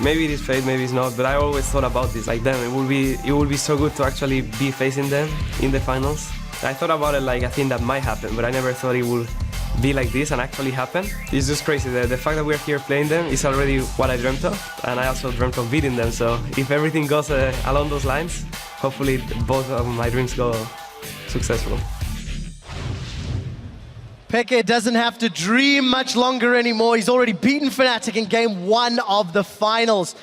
maybe it is fate, maybe it's not, but I always thought about this. Like, damn, it would be so good to actually be facing them in the finals. I thought about it like a thing that might happen, but I never thought it would be like this and actually happen. It's just crazy. The fact that we're here playing them is already what I dreamt of, and I also dreamt of beating them. So if everything goes along those lines, hopefully both of my dreams go successful. Peke doesn't have to dream much longer anymore. He's already beaten Fnatic in game 1 of the finals.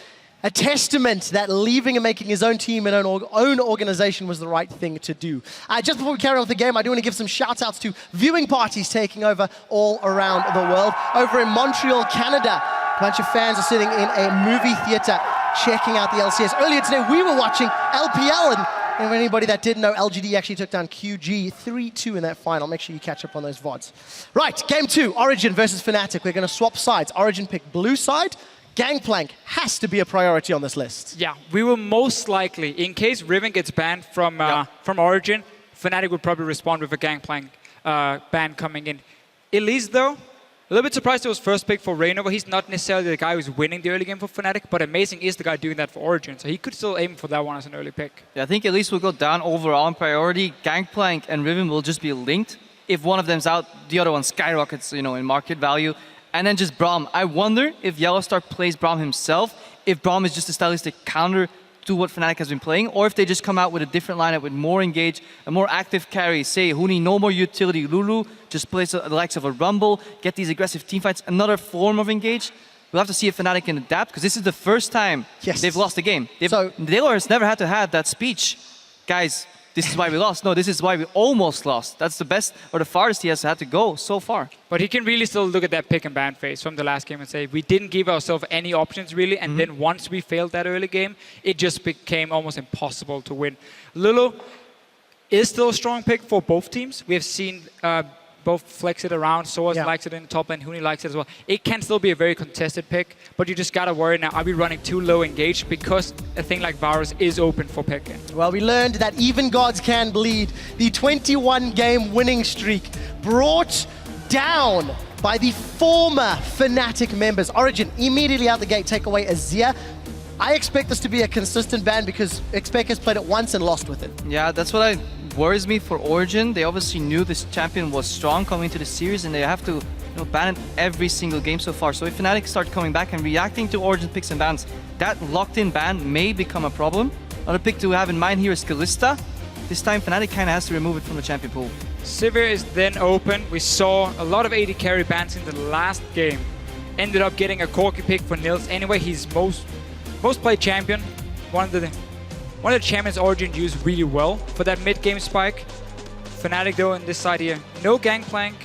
A testament that leaving and making his own team and own organization was the right thing to do. Just before we carry on with the game, I do want to give some shout outs to viewing parties taking over all around the world. Over in Montreal, Canada, a bunch of fans are sitting in a movie theater checking out the LCS. Earlier today, we were watching LPL, and for anybody that didn't know, LGD actually took down QG 3-2 in that final. Make sure you catch up on those VODs. Right, game 2, Origen versus Fnatic. We're going to swap sides. Origen picked blue side. Gangplank has to be a priority on this list. Yeah, we will most likely, in case Riven gets banned from Origen, Fnatic would probably respond with a Gangplank ban coming in. Elise, though, a little bit surprised it was first pick for Reignover. He's not necessarily the guy who's winning the early game for Fnatic, but Amazing is the guy doing that for Origen, so he could still aim for that one as an early pick. Yeah, I think Elise will go down overall in priority. Gangplank and Riven will just be linked. If one of them's out, the other one skyrockets, you know, in market value. And then just Braum. I wonder if Yellowstar plays Braum himself, if Braum is just a stylistic counter to what Fnatic has been playing, or if they just come out with a different lineup with more engaged, a more active carry. Say, Huni, no more utility. Lulu just plays the likes of a Rumble, get these aggressive teamfights, another form of engage. We'll have to see if Fnatic can adapt, because this is the first time they've lost a game. Taylor has never had to have that speech. Guys, this is why we lost. No, this is why we almost lost. That's the best or the farthest he has had to go so far. But he can really still look at that pick and ban phase from the last game and say, we didn't give ourselves any options really, and then once we failed that early game, it just became almost impossible to win. Lulu is still a strong pick for both teams. We have seen both flex it around, Soaz likes it in the top lane, Huni likes it as well. It can still be a very contested pick, but you just gotta worry now, are we running too low engaged, because a thing like Varus is open for picking. Well, we learned that even gods can bleed. The 21-game winning streak brought down by the former Fnatic members. Origen immediately out the gate take away Azir. I expect this to be a consistent ban because Xpec has played it once and lost with it. Yeah, that's what worries me for Origen. They obviously knew this champion was strong coming into the series, and they have to ban it every single game so far. So if Fnatic start coming back and reacting to Origen picks and bans, that locked-in ban may become a problem. Another pick to have in mind here is Kalista. This time Fnatic kind of has to remove it from the champion pool. Sivir is then open. We saw a lot of AD carry bans in the last game. Ended up getting a Corki pick for Nils. Anyway, he's most played champion. One of the champions Origen used really well for that mid-game spike. Fnatic though on this side here, no Gangplank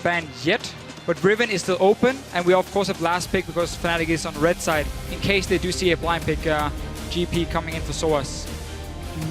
ban yet, but Riven is still open, and we of course have last pick because Fnatic is on red side in case they do see a blind pick GP coming in for Soaz.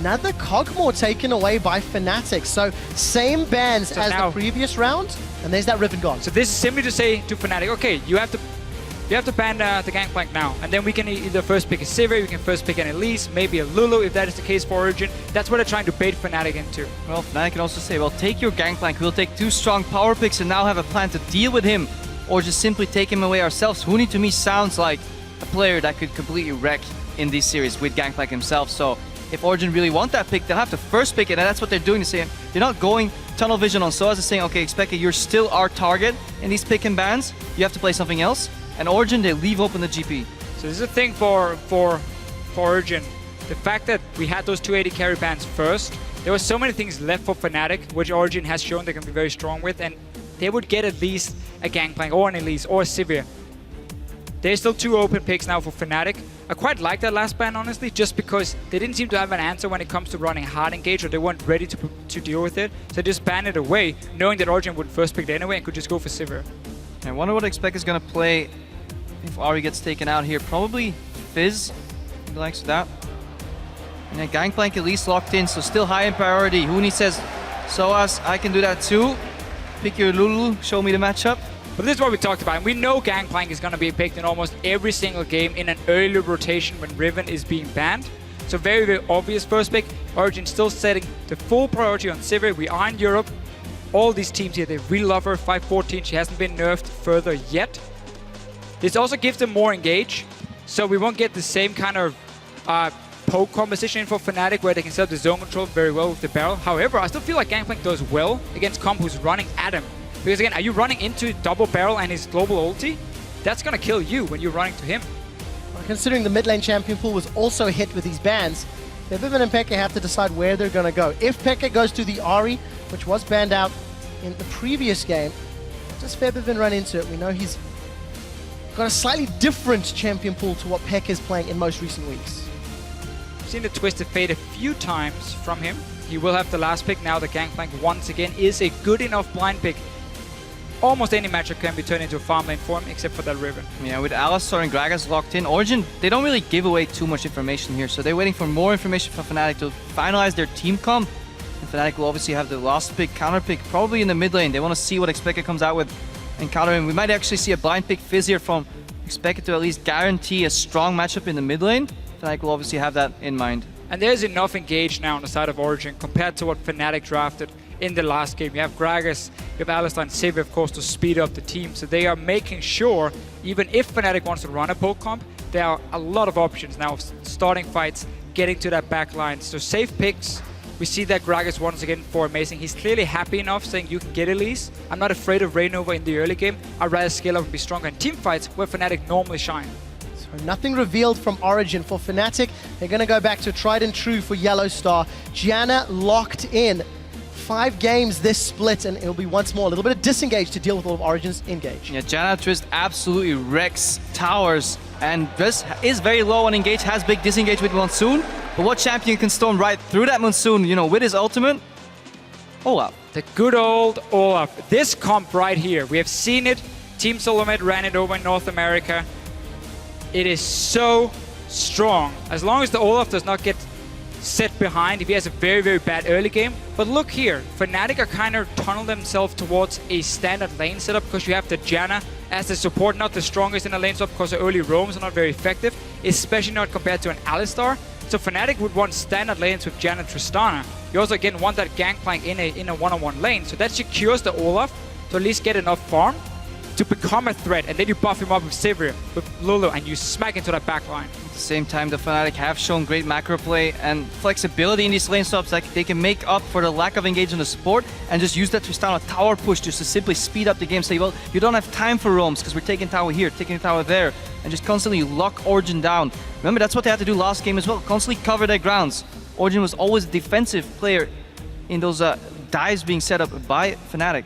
Another Cogmore taken away by Fnatic, so same bans as the previous round, and there's that Riven gone. So this is simply to say to Fnatic, okay, you have to ban the Gangplank now, and then we can either first pick a Sivir, we can first pick an Elise, maybe a Lulu if that is the case for Origen. That's what they're trying to bait Fnatic into. Well, Fnatic can also say, well, take your Gangplank, we'll take 2 strong power picks and now have a plan to deal with him, or just simply take him away ourselves. Huni to me sounds like a player that could completely wreck in this series with Gangplank himself. So if Origen really want that pick, they'll have to first pick it, and that's what they're doing. They're not going tunnel vision on Soaz, they're saying, okay, Xpeke, you're still our target in these pick and bans, you have to play something else. And Origen, they leave open the GP. So this is a thing for Origen. The fact that we had those 2 AD carry bans first, there were so many things left for Fnatic, which Origen has shown they can be very strong with, and they would get at least a Gangplank or an Elise or a Sivir. There's still 2 open picks now for Fnatic. I quite like that last ban, honestly, just because they didn't seem to have an answer when it comes to running hard engage, or they weren't ready to deal with it. So they just banned it away, knowing that Origen would first pick it anyway and could just go for Sivir. I wonder what Xpec is going to play if Ari gets taken out here. Probably Fizz. He likes that. And then Gangplank at least locked in, so still high in priority. Huni says, Soaz, I can do that too. Pick your Lulu, show me the matchup. But this is what we talked about. And we know Gangplank is going to be picked in almost every single game in an early rotation when Riven is being banned. So very, very obvious first pick. Origen still setting the full priority on Sivir. We are in Europe. All these teams here, they really love her. 514, she hasn't been nerfed further yet. This also gives them more engage. So we won't get the same kind of poke composition for Fnatic where they can set up the zone control very well with the barrel. However, I still feel like Gangplank does well against Comp who's running at him. Because again, are you running into double barrel and his global ulti? That's gonna kill you when you're running to him. Well, considering the mid lane champion pool was also hit with these bans, Febiven and Pekka have to decide where they're gonna go. If Pekka goes to the Ahri, which was banned out in the previous game, what does Febiven run into it? We know he's got a slightly different champion pool to what Pekka is playing in most recent weeks. We've seen the Twisted Fate a few times from him. He will have the last pick now. The Gangplank once again is a good enough blind pick. Almost any matchup can be turned into a farm lane for him, except for that Riven. Yeah, with Alistar and Gragas locked in, Origen, they don't really give away too much information here, so they're waiting for more information from Fnatic to finalize their team comp. And Fnatic will obviously have the last pick, counter pick, probably in the mid lane. They want to see what Xpeke comes out with and counter him. We might actually see a blind pick Fizz here from Xpeke to at least guarantee a strong matchup in the mid lane. Fnatic will obviously have that in mind. And there's enough engaged now on the side of Origen compared to what Fnatic drafted in the last game. You have Gragas, you have Alistar and Sivir, of course, to speed up the team. So they are making sure, even if Fnatic wants to run a poke comp, there are a lot of options now of starting fights, getting to that back line. So safe picks. We see that Gragas once again for amazing. He's clearly happy enough saying you can get Elise. I'm not afraid of Rainova in the early game. I'd rather scale up and be stronger in team fights where Fnatic normally shine. So nothing revealed from Origen for Fnatic. They're going to go back to tried and true for Yellow Star. Janna locked in. 5 games this split, and it'll be once more a little bit of disengage to deal with all of Origen's engage. Yeah, Janna Twist absolutely wrecks towers, and this is very low on engage, has big disengage with Monsoon, but what champion can storm right through that Monsoon, you know, with his ultimate? Olaf. The good old Olaf. This comp right here, we have seen it. Team Solomed ran it over in North America. It is so strong. As long as the Olaf does not get set behind, if he has a very, very bad early game. But look here, Fnatic are kind of tunneling themselves towards a standard lane setup because you have the Janna as the support, not the strongest in the lane setup because the early roams are not very effective, especially not compared to an Alistar. So Fnatic would want standard lanes with Janna and Tristana. You also again want that Gangplank in a one-on-one lane, so that secures the Olaf to at least get enough farm to become a threat, and then you buff him up with Sivir, with Lulu, and you smack into that backline. At the same time, the Fnatic have shown great macro play and flexibility in these lane stops. Like they can make up for the lack of engage in the support and just use that Tristana tower push just to simply speed up the game. Say, well, you don't have time for roams because we're taking tower here, taking tower there, and just constantly lock Origen down. Remember, that's what they had to do last game as well, constantly cover their grounds. Origen was always a defensive player in those dives being set up by Fnatic.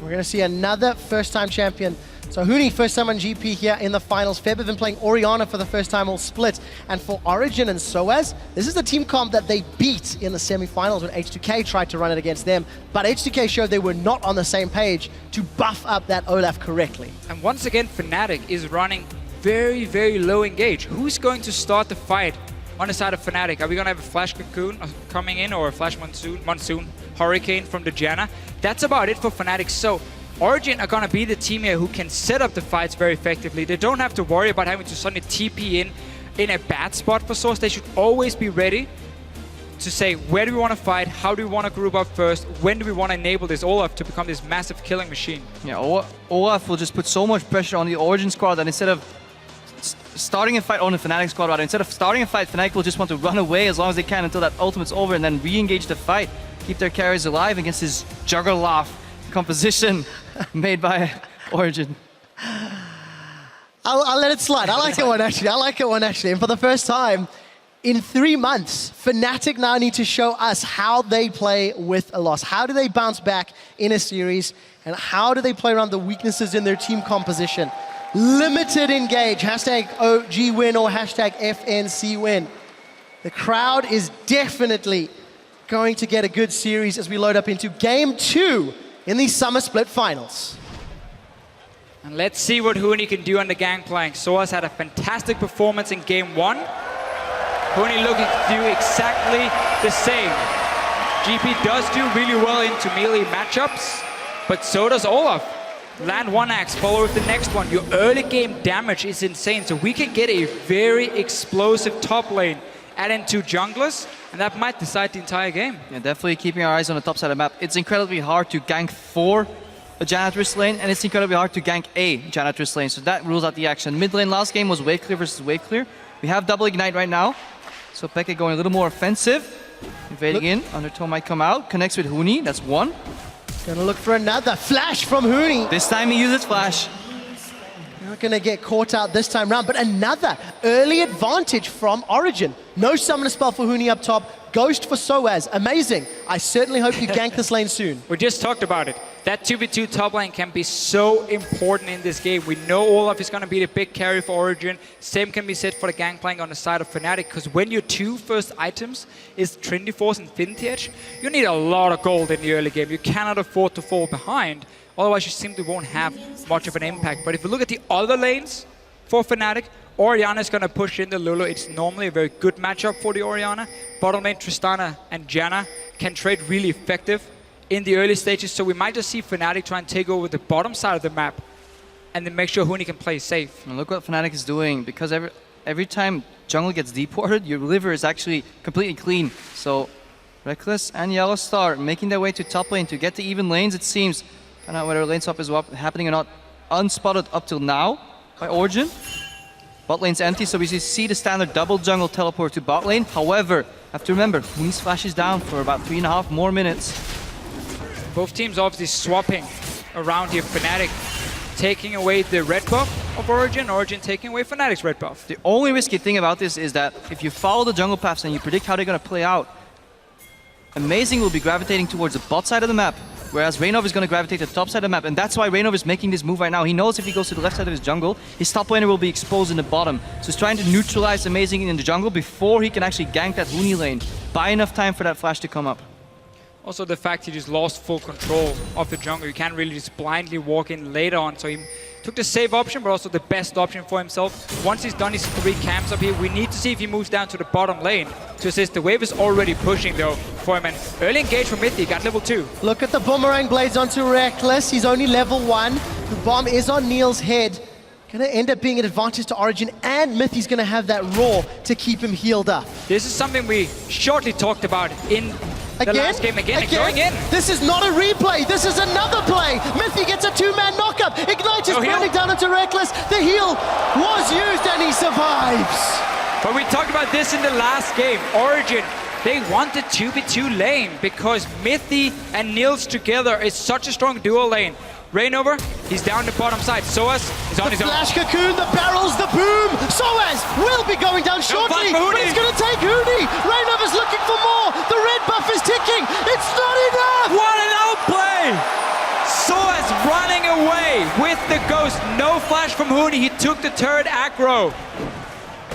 We're going to see another first-time champion. So Huni, first time on GP here in the finals. Febiven playing Oriana for the first time all split. And for Origen and Soaz, this is the team comp that they beat in the semifinals when H2K tried to run it against them. But H2K showed they were not on the same page to buff up that Olaf correctly. And once again, Fnatic is running very, very low engage. Who's going to start the fight on the side of Fnatic? Are we going to have a Flash Cocoon coming in or a Flash Monsoon Hurricane from the Janna? That's about it for Fnatic. So Origen are going to be the team here who can set up the fights very effectively. They don't have to worry about having to suddenly TP in a bad spot for Source. They should always be ready to say, where do we want to fight? How do we want to group up first? When do we want to enable this Olaf to become this massive killing machine? Yeah, Olaf will just put so much pressure on the Origen squad that instead of starting a fight on the Fnatic squad, rather, instead of starting a fight, Fnatic will just want to run away as long as they can until that ultimate's over and then re-engage the fight. Keep their carries alive against his Juggerloff composition made by Origen. I'll let it slide. I like it one actually. And for the first time in 3 months, Fnatic now need to show us how they play with a loss. How do they bounce back in a series? And how do they play around the weaknesses in their team composition? Limited engage, hashtag OG win or hashtag FNC win. The crowd is definitely going to get a good series as we load up into Game 2 in the Summer Split Finals. And let's see what Huni can do on the Gangplank. Soaz had a fantastic performance in Game 1. Huni looking to do exactly the same. GP does do really well into melee matchups, but so does Olaf. Land one axe, follow with the next one. Your early game damage is insane, so we can get a very explosive top lane. Add in 2 junglers, and that might decide the entire game. Yeah, definitely keeping our eyes on the top side of the map. It's incredibly hard to gank 4 a Janitress lane, and it's incredibly hard to gank a Janitress lane, so that rules out the action. Mid lane last game was wave clear versus wave clear. We have double ignite right now, so Peke going a little more offensive. Invading in, Undertow might come out, connects with Huni, that's one. Gonna look for another flash from Huni. This time he uses flash. Not gonna get caught out this time round, but another early advantage from Origen. No summoner spell for Huni up top, Ghost for Soaz, amazing. I certainly hope you gank this lane soon. We just talked about it. That 2v2 top lane can be so important in this game. We know Olaf is going to be the big carry for Origen. Same can be said for the Gangplank on the side of Fnatic, because when your two first items is Trinity Force and Infinity Edge, you need a lot of gold in the early game. You cannot afford to fall behind, otherwise you simply won't have much of an impact. But if you look at the other lanes for Fnatic, Orianna is going to push in the Lulu. It's normally a very good matchup for the Orianna. Bottom lane, Tristana and Janna can trade really effective in the early stages, so we might just see Fnatic try and take over the bottom side of the map and then make sure Huni can play safe. And look what Fnatic is doing, because every time jungle gets deported, your river is actually completely clean. So Reckless and Yellow Star making their way to top lane to get to even lanes, it seems. Find out whether lane swap is happening or not. Unspotted up till now by Origen. Bot lane's empty, so we see the standard double jungle teleport to bot lane. However, have to remember, Huni's flash is down for about 3.5 more minutes. Both teams obviously swapping around here. Fnatic taking away the red buff of Origen, Origen taking away Fnatic's red buff. The only risky thing about this is that if you follow the jungle paths and you predict how they're going to play out, Amazing will be gravitating towards the bot side of the map, whereas Reynov is going to gravitate to the top side of the map, and that's why Reynov is making this move right now. He knows if he goes to the left side of his jungle, his top laner will be exposed in the bottom. So he's trying to neutralize Amazing in the jungle before he can actually gank that Huni lane. Buy enough time for that flash to come up. Also the fact he just lost full control of the jungle. You can't really just blindly walk in later on, so he took the safe option, but also the best option for himself. Once he's done his 3 camps up here, we need to see if he moves down to the bottom lane to assist. The wave is already pushing though for him, and early engage from Mythi, got level 2. Look at the boomerang blades onto Reckless. He's only level 1. The bomb is on Neil's head. Gonna end up being an advantage to Origen, and Mythi's gonna have that roar to keep him healed up. This is something we shortly talked about in the last game again. Going in. This is not a replay. This is another play. Mythi gets a 2-man knockup. Ignite is burning down onto Reckless. The heal was used and he survives. But we talked about this in the last game. Origen, they want the 2v2 lane because Mythi and Nils together is such a strong duo lane. Reignover, he's down the bottom side. Soaz is on his own. The flash cocoon, the barrels, the boom. Soaz will be going down shortly, but he's going to take Huni. Reignover's looking for more. The red buff is ticking. It's not enough. What an outplay! Soaz running away with the Ghost. No flash from Huni. He took the turret aggro.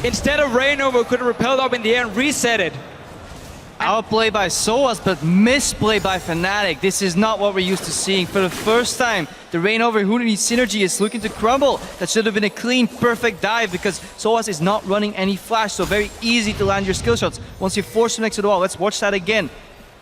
Instead of Reignover, could have repelled up in the air and reset it. Outplay by Soaz, but misplay by Fnatic. This is not what we're used to seeing. For the first time, the Reignover Huni synergy is looking to crumble. That should have been a clean, perfect dive because Soaz is not running any flash, so very easy to land your skill shots. Once you force him next to the wall, let's watch that again.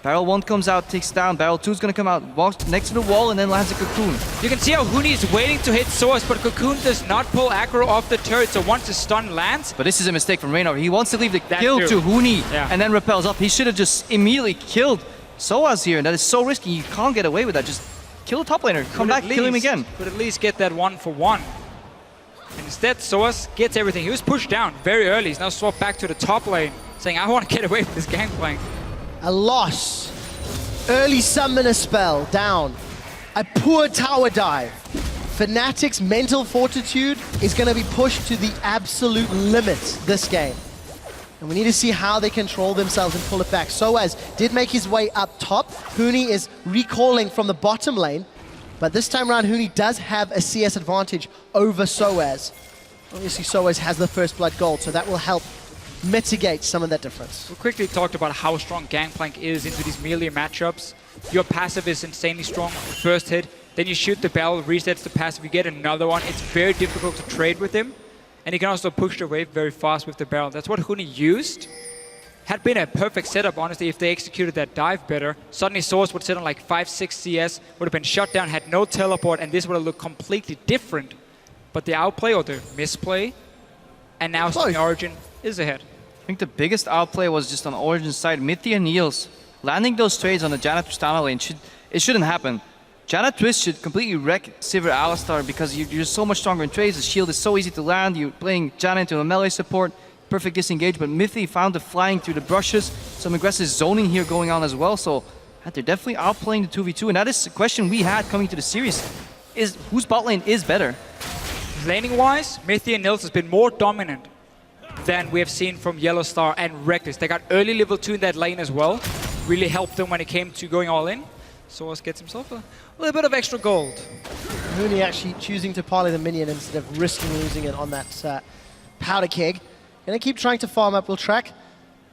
Barrel 1 comes out, takes down. Barrel 2 is going to come out, walks next to the wall, and then lands a Cocoon. You can see how Huni is waiting to hit Soaz, but Cocoon does not pull aggro off the turret, so once the stun lands... But this is a mistake from Reignover. He wants to leave the kill to Huni and then repels up. He should have just immediately killed Soaz here, and that is so risky. You can't get away with that. Just kill the top laner, come back, kill him again. Could at least get that 1-for-1. And instead, Soaz gets everything. He was pushed down very early. He's now swapped back to the top lane, saying, I want to get away from this Gangplank. A loss. Early summoner spell down. A poor tower dive. Fnatic's mental fortitude is going to be pushed to the absolute limit this game. And we need to see how they control themselves and pull it back. Soaz did make his way up top. Huni is recalling from the bottom lane. But this time around, Huni does have a CS advantage over Soaz. Obviously, Soaz has the first blood gold, so that will help mitigate some of that difference. We quickly talked about how strong Gangplank is into these melee matchups. Your passive is insanely strong. First hit, then you shoot the bell, resets the passive, you get another one. It's very difficult to trade with him. And he can also push the wave very fast with the barrel. That's what Huni used. Had been a perfect setup, honestly, if they executed that dive better. Suddenly Source would sit on like 5-6 CS, would have been shut down, had no teleport, and this would have looked completely different. But the outplay or the misplay, and now Origen is ahead. I think the biggest outplay was just on Origen's side. Mythi and Niels landing those trades on the Janna Tristana lane. It shouldn't happen. Janna Twist should completely wreck Sivir Alistar because you're so much stronger in trades. The shield is so easy to land. You're playing Janna into a melee support. Perfect disengage, but Mithy found the flying through the brushes. Some aggressive zoning here going on as well. So they're definitely outplaying the 2v2. And that is the question we had coming to the series. Is whose bot lane is better? Laning-wise, Mithy and Nils has been more dominant than we have seen from Yellowstar and Reckless. They got early level 2 in that lane as well. Really helped them when it came to going all in. Soaz gets himself a little bit of extra gold. Huni actually choosing to parley the minion instead of risking losing it on that powder keg. Gonna keep trying to farm up. We'll track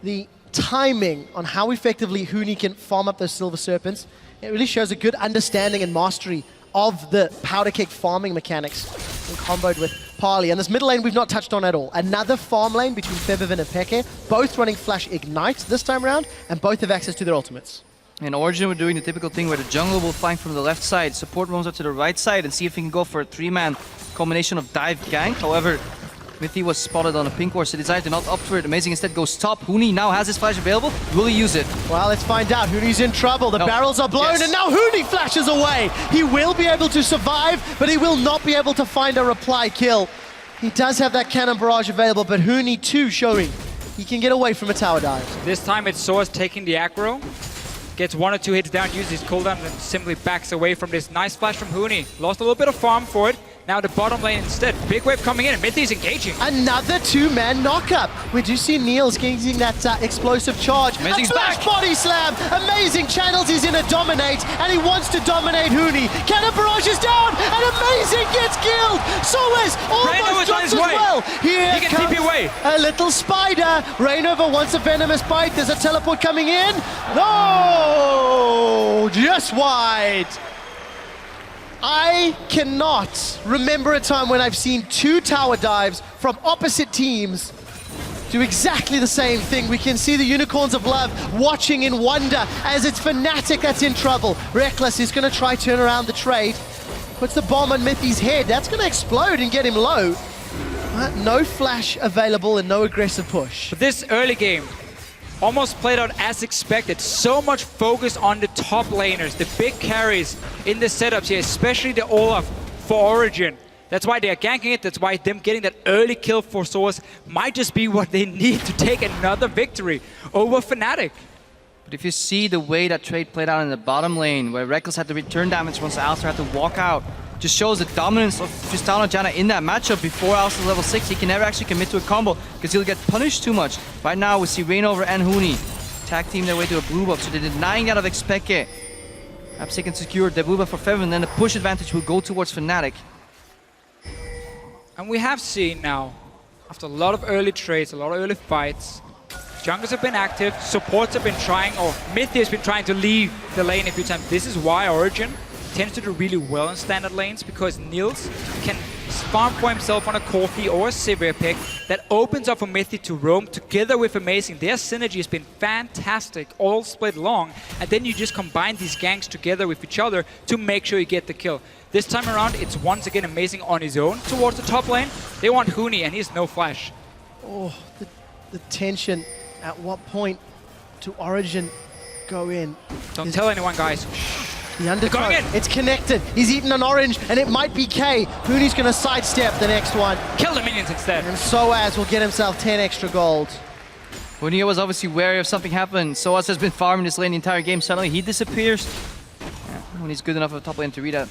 the timing on how effectively Huni can farm up those Silver Serpents. It really shows a good understanding and mastery of the powder keg farming mechanics and comboed with Parley. And this middle lane we've not touched on at all. Another farm lane between Febiven and Peke, both running Flash Ignite this time around, and both have access to their ultimates. In Origen, we're doing the typical thing where the jungler will flank from the left side, support roams up to the right side, and see if he can go for a 3-man combination of dive gank. However, Mithy was spotted on a pink horse, so decided to not opt for it. Amazing instead goes top. Huni now has his flash available. Will he use it? Well, let's find out. Huni's in trouble. The barrels are blown, and now Huni flashes away. He will be able to survive, but he will not be able to find a reply kill. He does have that cannon barrage available, but Huni too showing he can get away from a tower dive. This time it's Soaz taking the aggro. Gets 1 or 2 hits down, uses his cooldown, and then simply backs away from this nice flash from Huni. Lost a little bit of farm for it. Now the bottom lane instead. Big wave coming in, and Mithy's engaging. Another 2-man knockup. We do see Niels getting that explosive charge. Amazing flash body slam. Amazing channels. He's in a dominate, and he wants to dominate Huni. Cannon barrage is down, and Amazing gets killed. Soaz almost drops as well. Here he can comes TP away. A little spider. Rainover wants a venomous bite. There's a teleport coming in. No, just wide. I cannot remember a time when I've seen 2 tower dives from opposite teams do exactly the same thing. We can see the Unicorns of Love watching in wonder as it's Fnatic that's in trouble. Reckless is going to try turn around the trade. Puts the bomb on Mithy's head. That's going to explode and get him low. But no flash available and no aggressive push. But this early game almost played out as expected. So much focus on the top laners, the big carries in the setups here, especially the Olaf for Origen. That's why they are ganking it. That's why them getting that early kill for Soaz might just be what they need to take another victory over Fnatic. But if you see the way that trade played out in the bottom lane, where Reckless had to return damage once Alistar had to walk out, just shows the dominance of Tristana Janna in that matchup. Before Alistar's level 6, he can never actually commit to a combo because he'll get punished too much. Right now we see Rainover and Huni tag team their way to a blue buff, so they're denying that of Expeke. Perhaps they can secure the blue buff for Febiven, and then the push advantage will go towards Fnatic. And we have seen now, after a lot of early trades, a lot of early fights, junglers have been active, supports have been trying, or Mithy has been trying to leave the lane a few times. This is why Origen tends to do really well in standard lanes, because Niels can farm for himself on a Corki or a Sivir pick that opens up for Mithy to roam together with Amazing. Their synergy has been fantastic all split long, and then you just combine these ganks together with each other to make sure you get the kill. This time around, it's once again Amazing on his own towards the top lane. They want Huni, and he has no flash. Oh, the tension. At what point do Origen go in? Don't tell anyone, guys. The undercurrent, it's connected. He's eaten an orange, and it might be K. Huni's going to sidestep the next one. Kill the minions instead. And Soaz will get himself 10 extra gold. Huni was obviously wary of something happened. Soaz has been farming this lane the entire game. Suddenly he disappears. When he's good enough at the top lane to read that.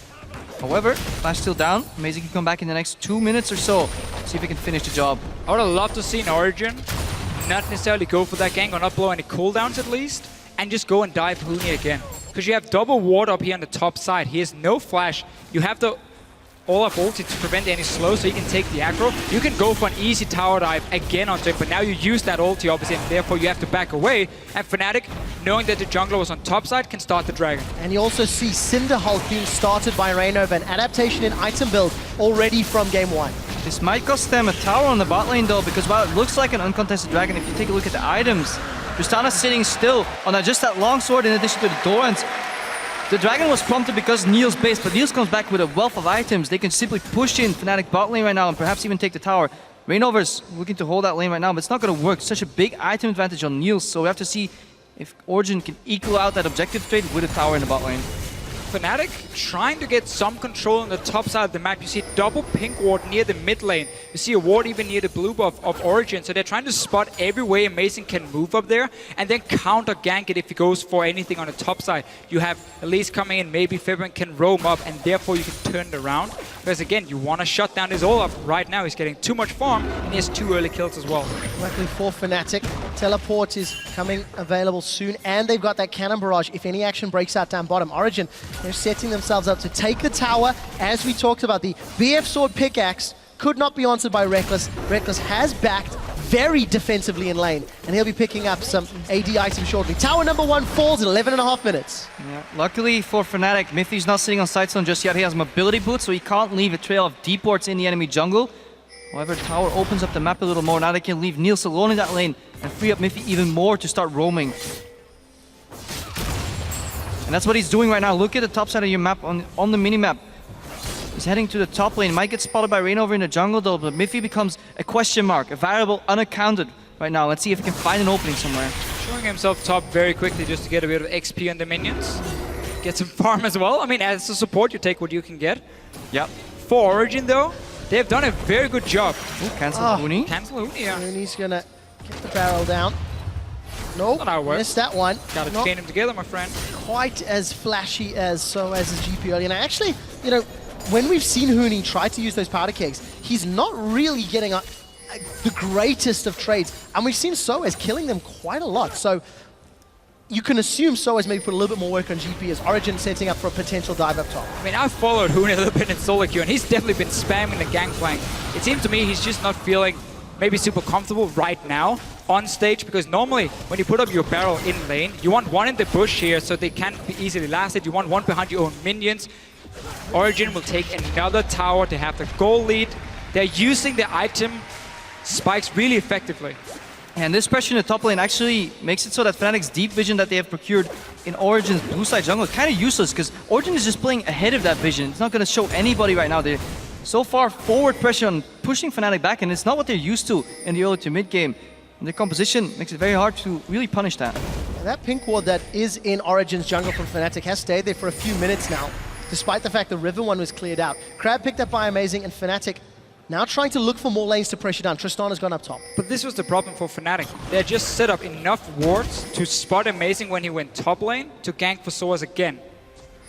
However, Flash still down. Amazing can come back in the next 2 minutes or so. See if he can finish the job. I would have loved to see an Origen not necessarily go for that gank or not blow any cooldowns at least, and just go and dive Huni again. Because you have double ward up here on the top side. He has no flash. You have the Olaf ulti to prevent any slow, so you can take the aggro. You can go for an easy tower dive again onto it, but now you use that ulti obviously, and therefore you have to back away. And Fnatic, knowing that the jungler was on top side, can start the dragon. And you also see Cinder Hulk being started by Rainover, an adaptation in item build already from game 1. This might cost them a tower on the bot lane though, because while it looks like an uncontested dragon, if you take a look at the items, Tristana's sitting still on just that long sword in addition to the Dorans. The dragon was prompted because Niels based, but Niels comes back with a wealth of items. They can simply push in Fnatic bot lane right now and perhaps even take the tower. Rainover's looking to hold that lane right now, but it's not going to work. Such a big item advantage on Niels, so we have to see if Origen can equal out that objective trade with a tower in the bot lane. Fnatic trying to get some control on the top side of the map. You see double pink ward near the mid lane. You see a ward even near the blue buff of Origen. So they're trying to spot every way Amazing can move up there and then counter gank it if he goes for anything on the top side. You have Elise coming in, maybe Febvin can roam up and therefore you can turn it around. Because again, you want to shut down his Olaf. Right now he's getting too much farm and he has 2 early kills as well. Luckily for Fnatic, teleport is coming available soon, and they've got that cannon barrage if any action breaks out down bottom. Origen, they're setting themselves up to take the tower. As we talked about, the BF Sword pickaxe could not be answered by Reckless. Reckless has backed very defensively in lane, and he'll be picking up some AD items shortly. Tower number 1 falls in 11.5 minutes. Yeah. Luckily for Fnatic, Mithy's not sitting on side zone just yet. He has mobility boots, so he can't leave a trail of deep wards in the enemy jungle. However, tower opens up the map a little more. Now they can leave Niels alone in that lane and free up Mithy even more to start roaming. And that's what he's doing right now. Look at the top side of your map on the mini-map. He's heading to the top lane. Might get spotted by Reignover in the jungle though, but Mithy becomes a question mark, a variable unaccounted right now. Let's see if he can find an opening somewhere. Showing himself top very quickly just to get a bit of XP on the minions. Get some farm as well. I mean, as a support, you take what you can get. Yep. For Origen though, they've done a very good job. Ooh, cancel Huni. Cancel Huni, yeah. Huni's gonna get the barrel down. Nope, Not how it works. missed that one. Gotta Not chain them together, my friend. quite as flashy as Soaz' GP early. And actually, you know, when we've seen Huni try to use those powder kegs, he's not really getting the greatest of trades. And we've seen Soaz killing them quite a lot. So you can assume Soaz maybe put a little bit more work on GP as Origen setting up for a potential dive up top. I mean, I've followed Huni a little bit in solo queue, and he's definitely been spamming the gangplank. It seems to me he's just not feeling maybe super comfortable right now on stage, because normally when you put up your barrel in lane, you want one in the bush here so they can't be easily lasted. You want one behind your own minions. Origen will take another tower to have the goal lead. They're using the item spikes really effectively. And this pressure in the top lane actually makes it so that Fnatic's deep vision that they have procured in Origen's blue side jungle is kind of useless, because Origen is just playing ahead of that vision. It's not going to show anybody right now. They're so far forward pressure on pushing Fnatic back, and it's not what they're used to in the early to mid game. And their composition makes it very hard to really punish that. And that pink ward that is in Origen's jungle from Fnatic has stayed there for a few minutes now, despite the fact the river one was cleared out. Crab picked up by Amazing, and Fnatic now trying to look for more lanes to pressure down. Tristana's gone up top. But this was the problem for Fnatic. They just set up enough wards to spot Amazing when he went top lane to gank for Soaz again.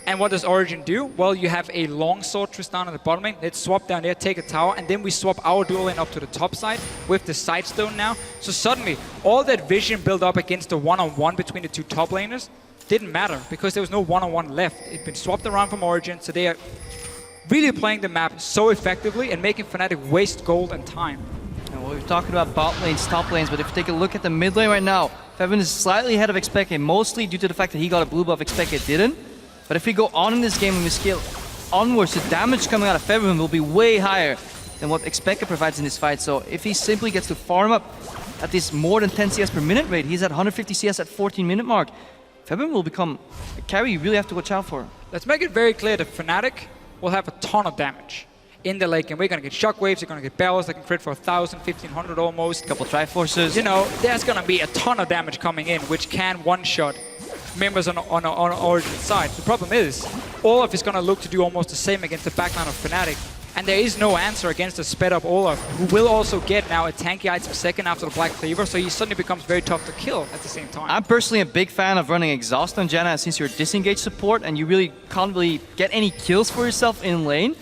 And what does Origen do? Well, you have a longsword Tristana on the bottom lane. Let's swap down there, take a tower, and then we swap our dual lane up to the top side with the sidestone now. So suddenly, all that vision built up against the one-on-one between the two top laners didn't matter, because there was no one-on-one left. It'd been swapped around from Origen, so they are really playing the map so effectively and making Fnatic waste gold and time. And we're talking about bot lanes, top lanes, but if you take a look at the mid lane right now, Fevin is slightly ahead of Expected, mostly due to the fact that he got a blue buff, Expected didn't. But if we go on in this game and we scale onwards, the damage coming out of Fevin will be way higher than what Expected provides in this fight. So if he simply gets to farm up at this more than 10 CS per minute rate, he's at 150 CS at 14-minute mark, Fevin will become a carry you really have to watch out for. Let's make it very clear that Fnatic will have a ton of damage in the late game. We're going to get shockwaves, they're going to get barrels that can crit for 1,000, 1,500 almost. Couple Triforces. You know, there's going to be a ton of damage coming in, which can one-shot members on Origen's side. The problem is, Olaf is going to look to do almost the same against the backline of Fnatic. And there is no answer against a sped up Olaf, who will also get now a tanky item second after the Black Cleaver, so he suddenly becomes very tough to kill at the same time. I'm personally a big fan of running Exhaust on Janna, since you're disengaged support and you really can't really get any kills for yourself in lane.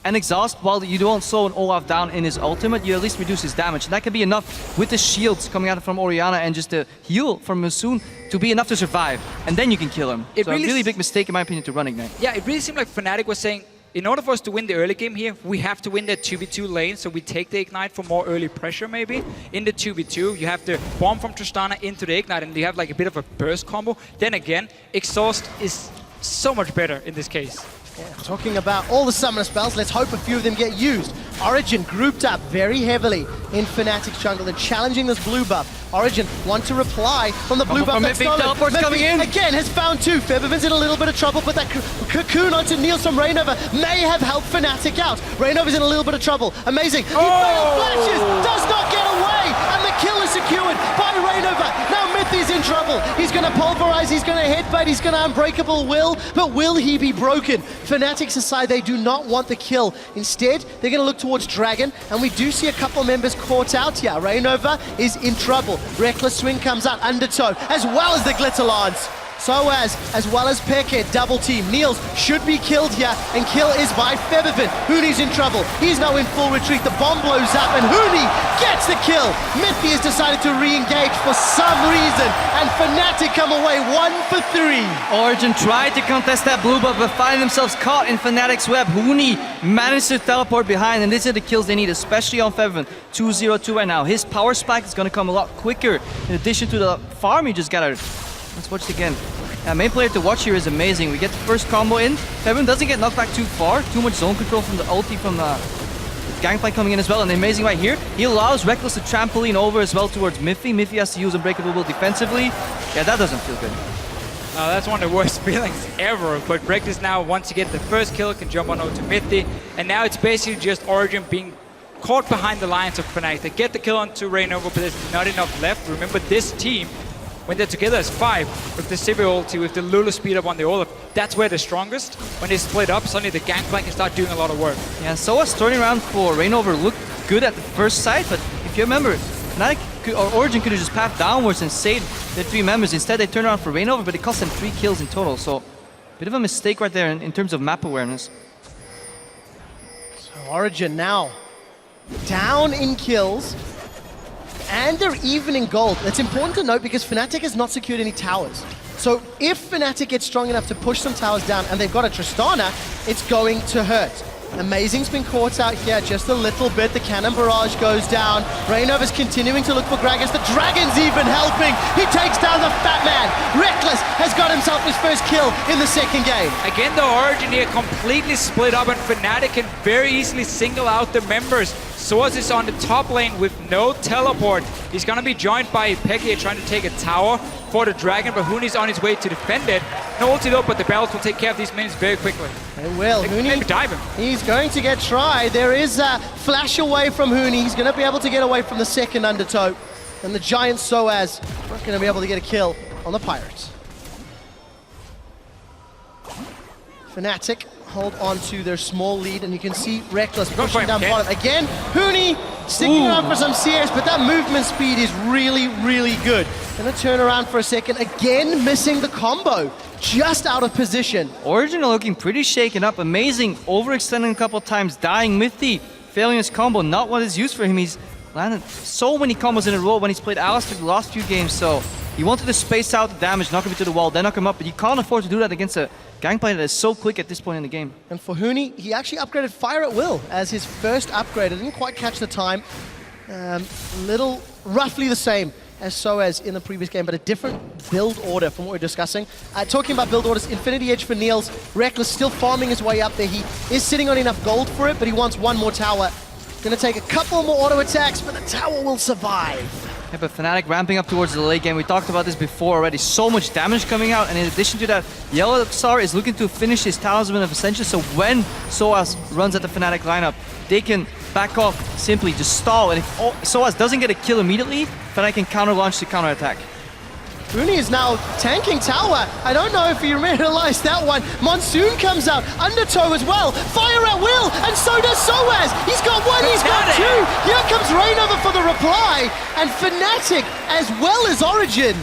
And Exhaust, while you don't slow an Olaf down in his ultimate, you at least reduce his damage. And that can be enough with the shields coming out from Orianna and just the heal from Musoon to be enough to survive. And then you can kill him. So a really big mistake in my opinion to run Ignite. Yeah, it really seemed like Fnatic was saying, in order for us to win the early game here, we have to win that 2v2 lane, so we take the Ignite for more early pressure maybe. In the 2v2, you have the bomb from Tristana into the Ignite, and you have like a bit of a burst combo. Then again, Exhaust is so much better in this case. Yeah, talking about all the summoner spells, let's hope a few of them get used. Origen grouped up very heavily in Fnatic's jungle. They're challenging this blue buff. Origen want to reply from the blue buff that's stolen. Teleport's coming in. Again has found two. Feathervin's in a little bit of trouble, but that cocoon onto Niels from Reignover may have helped Fnatic out. Reignover's in a little bit of trouble. Amazing. He failed flashes, does not get away, and the kill is secured by Reignover. Now Mythi's in trouble. He's gonna pulverize, he's gonna headbutt, he's gonna unbreakable will, but will he be broken? Fnatic decide they do not want the kill. Instead, they're gonna look towards Dragon, and we do see a couple members caught out here. Rainova is in trouble. Reckless Swing comes out, Undertow, as well as the Glitter Lance. Soaz, as well as Peke, double team. Niels should be killed here, and kill is by Featherfin. Hooney's in trouble. He's now in full retreat. The bomb blows up, and Hooney gets the kill. Mythi has decided to re-engage for some reason, and Fnatic come away 1 for 3. Origen tried to contest that blue buff, but find themselves caught in Fnatic's web. Hooney managed to teleport behind, and these are the kills they need, especially on Featherfin. 2-0-2 right now. His power spike is going to come a lot quicker, in addition to the farm he just got out. Let's watch it again. Main player to watch here is amazing. We get the first combo in. Featherfin doesn't get knocked back too far. Too much zone control from the ulti from the Gangplank coming in as well. And amazing right here. He allows Reckless to trampoline over as well towards Mythi. Mythi has to use Unbreakable Will defensively. Yeah, that doesn't feel good. That's one of the worst feelings ever. But Reckless now, once you get the first kill, can jump on over to Mythi. And now it's basically just Origen being caught behind the lines of Fnatic. They get the kill onto Rainova, but there's not enough left. Remember, this team, when they're together as 5, with the Sivir ulti, with the Lulu speed up on the Olaf, that's where they're strongest. When they split up, suddenly the Gangplank can start doing a lot of work. Yeah, Soa's turning around for Rainover looked good at the first sight, but if you remember, Fnatic or Origen could have just pathed downwards and saved their 3 members. Instead, they turned around for Rainover, but it cost them 3 kills in total. So, bit of a mistake right there in terms of map awareness. So Origen now down in kills. And they're even in gold. That's important to note because Fnatic has not secured any towers. So if Fnatic gets strong enough to push some towers down and they've got a Tristana, it's going to hurt. Amazing's been caught out here just a little bit. The cannon barrage goes down. Rainova's continuing to look for Gragas. The Dragon's even helping. He takes down the Fat Man. Reckless has got himself his first kill in the second game. Again, the Origen here completely split up, and Fnatic can very easily single out the members. Soaz is on the top lane with no teleport. He's gonna be joined by Peke trying to take a tower for the Dragon, but Hooney's on his way to defend it. No ulti though, but the Bells will take care of these minions very quickly. They will. Hooney, maybe dive him. He's going to get tried. There is a flash away from Hooney. He's going to be able to get away from the second Undertow. And the giant Soaz not going to be able to get a kill on the Pirates. Fnatic hold on to their small lead, and you can see Reckless pushing down bottom. Again, Hooney sticking around for some CS, but that movement speed is really, really good. Gonna turn around for a second, again missing the combo, just out of position. Origen looking pretty shaken up, amazing, overextending a couple times, dying Mythi, failing his combo, not what is used for him. He's landed so many combos in a row when he's played Alistar the last few games, so he wanted to space out the damage, knock him into the wall, then knock him up, but you can't afford to do that against a Gangplank that is so quick at this point in the game. And for Hooney, he actually upgraded Fire at Will as his first upgrade. I didn't quite catch the time. Roughly the same as Soaz in the previous game, but a different build order from what we're discussing. Talking about build orders, Infinity Edge for Niels. Reckless still farming his way up there. He is sitting on enough gold for it, but he wants one more tower. Gonna take a couple more auto attacks, but the tower will survive. Yeah, but Fnatic ramping up towards the late game. We talked about this before already. So much damage coming out, and in addition to that, Yellow Star is looking to finish his Talisman of Ascension, so when Soaz runs at the Fnatic lineup, they can back off, simply just stall, and if Soaz doesn't get a kill immediately, Fnatic can counter-launch to counter-attack. Hooney is now tanking tower. I don't know if you realized that one. Monsoon comes out, Undertow as well. Fire at Will, and so does Soaz. He's got one, he's got 2. Here comes Rainover for the reply, and Fnatic as well as Origen.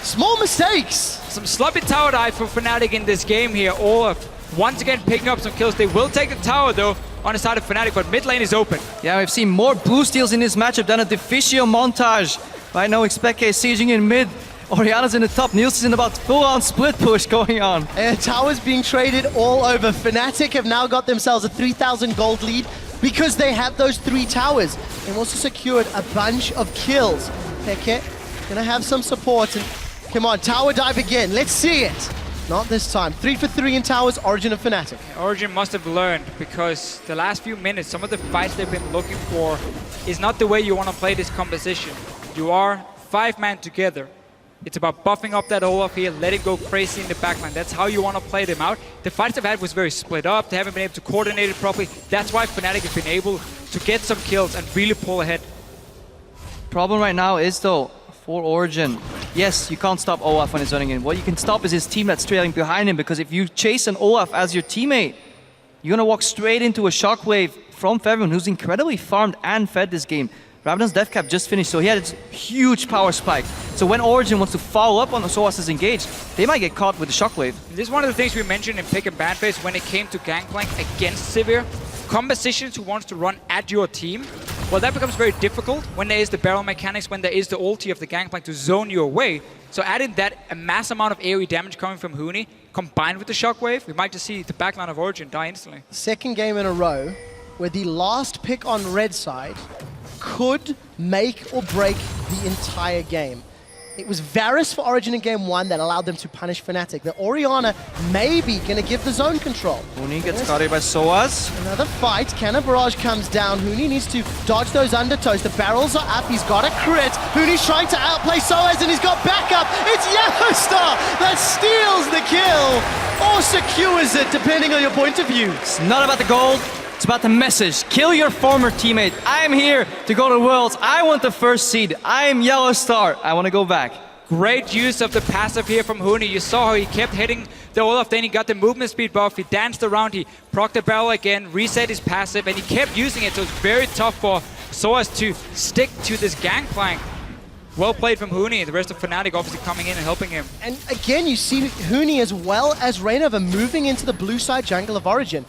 Small mistakes. Some sloppy tower dive for Fnatic in this game here. Olaf once again picking up some kills. They will take the tower though on the side of Fnatic, but mid lane is open. Yeah, we've seen more blue steals in this matchup than a Deficio montage. Right now, Expect is sieging in mid. Oriana's in the top, Niels is in about full-on split push going on. Towers being traded all over. Fnatic have now got themselves a 3,000 gold lead because they have those 3 towers. They've also secured a bunch of kills. Peke gonna have some support, and come on, tower dive again, let's see it. Not this time. 3 for 3 in towers, Origen and Fnatic. Origen must have learned, because the last few minutes, some of the fights they've been looking for is not the way you want to play this composition. You are 5-man together. It's about buffing up that Olaf here, let it go crazy in the backline. That's how you want to play them out. The fights they've had was very split up. They haven't been able to coordinate it properly. That's why Fnatic has been able to get some kills and really pull ahead. Problem right now is though, for Origen, yes, you can't stop Olaf when he's running in. What you can stop is his team that's trailing behind him, because if you chase an Olaf as your teammate, you're gonna walk straight into a shockwave from Feveron, who's incredibly farmed and fed this game. Rabadon's death cap just finished, so he had its huge power spike. So when Origen wants to follow up on the Soas is engaged, they might get caught with the shockwave. This is one of the things we mentioned in pick and ban phase when it came to Gangplank against Sivir. Compositions who wants to run at your team, well, that becomes very difficult when there is the barrel mechanics, when there is the ulti of the Gangplank to zone you away. So adding that a mass amount of AoE damage coming from Huni, combined with the shockwave, we might just see the backline of Origen die instantly. Second game in a row where the last pick on red side could make or break the entire game. It was Varus for Origen in game 1 that allowed them to punish Fnatic. The Orianna may be going to give the zone control. Huni gets caught by Soas. Another fight. Cannon Barrage comes down. Huni needs to dodge those undertows. The barrels are up. He's got a crit. Huni's trying to outplay Soas, and he's got backup. It's Yellowstar that steals the kill or secures it, depending on your point of view. It's not about the gold. It's about the message. Kill your former teammate. I am here to go to Worlds. I want the first seed. I am Yellowstar. I want to go back. Great use of the passive here from Huni. You saw how he kept hitting the Olaf, then he got the movement speed buff, he danced around, he procced the barrel again, reset his passive, and he kept using it, so it's very tough for Soas to stick to this Gangplank. Well played from Huni, the rest of Fnatic obviously coming in and helping him. And again, you see Huni as well as Reynova moving into the blue side jungle of Origen.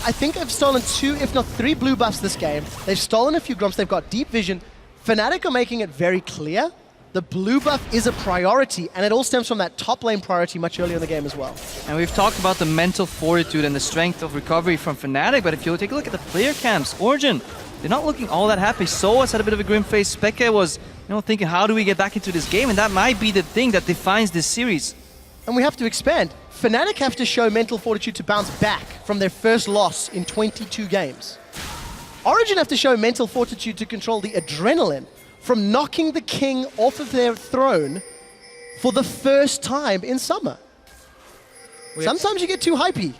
I think they've stolen 2, if not 3 blue buffs this game. They've stolen a few gromps, they've got deep vision. Fnatic are making it very clear the blue buff is a priority, and it all stems from that top lane priority much earlier in the game as well. And we've talked about the mental fortitude and the strength of recovery from Fnatic, but if you take a look at the player camps, Origen, they're not looking all that happy. Soas had a bit of a grim face. Speke was, thinking, how do we get back into this game? And that might be the thing that defines this series. And we have to expand. Fnatic have to show mental fortitude to bounce back from their first loss in 22 games. Origen have to show mental fortitude to control the adrenaline from knocking the king off of their throne for the first time in summer. Sometimes you get too hypey.